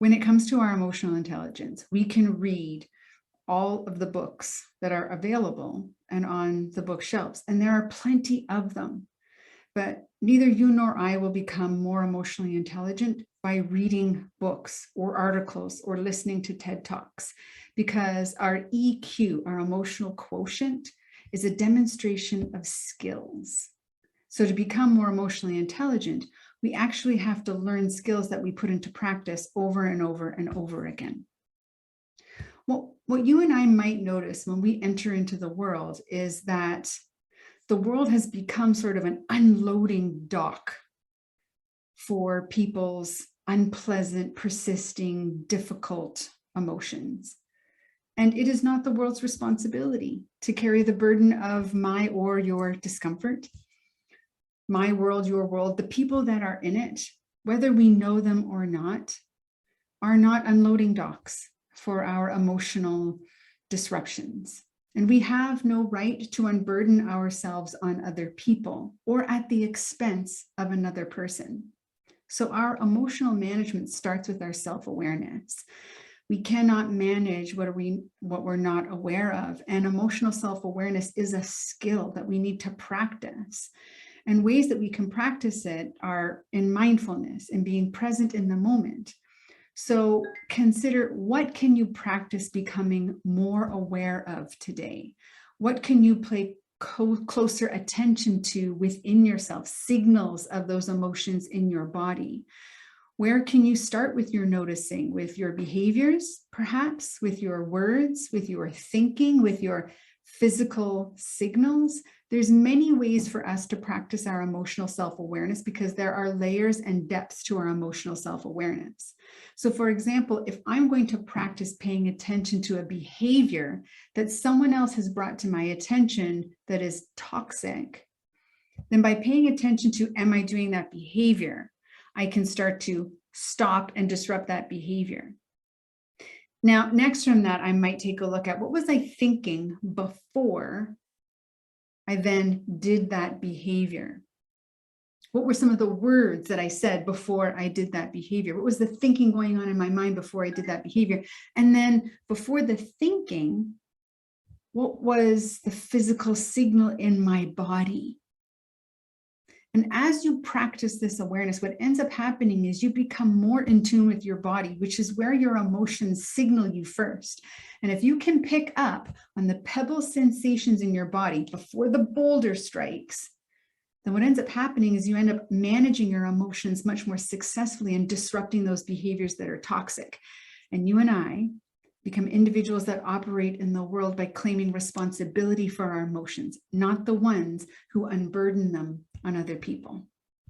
When it comes to our emotional intelligence, we can read all of the books that are available and on the bookshelves, and there are plenty of them. But neither you nor I will become more emotionally intelligent by reading books or articles or listening to TED Talks, because our EQ, our emotional quotient, is a demonstration of skills. So to become more emotionally intelligent, we actually have to learn skills that we put into practice over and over and over again. Well, what you and I might notice when we enter into the world is that the world has become sort of an unloading dock for people's unpleasant, persisting, difficult emotions. And it is not the world's responsibility to carry the burden of my or your discomfort. My world, your world, the people that are in it, whether we know them or not, are not unloading docks for our emotional disruptions. And we have no right to unburden ourselves on other people or at the expense of another person. So our emotional management starts with our self-awareness. We cannot manage what we're not aware of. And emotional self-awareness is a skill that we need to practice. And ways that we can practice it are in mindfulness and being present in the moment. So consider, what can you practice becoming more aware of today? What can you pay closer attention to within yourself, signals of those emotions in your body? Where can you start with your noticing, with your behaviors, perhaps with your words, with your thinking, with your physical signals? There's many ways for us to practice our emotional self-awareness because there are layers and depths to our emotional self-awareness. So for example, if I'm going to practice paying attention to a behavior that someone else has brought to my attention that is toxic, then by paying attention to, am I doing that behavior, I can start to stop and disrupt that behavior. Now, next from that, I might take a look at, what was I thinking before I then did that behavior? What were some of the words that I said before I did that behavior? What was the thinking going on in my mind before I did that behavior? And then before the thinking, what was the physical signal in my body? And as you practice this awareness, what ends up happening is you become more in tune with your body, which is where your emotions signal you first. And if you can pick up on the pebble sensations in your body before the boulder strikes, then what ends up happening is you end up managing your emotions much more successfully and disrupting those behaviors that are toxic. And you and I become individuals that operate in the world by claiming responsibility for our emotions, not the ones who unburden them on other people.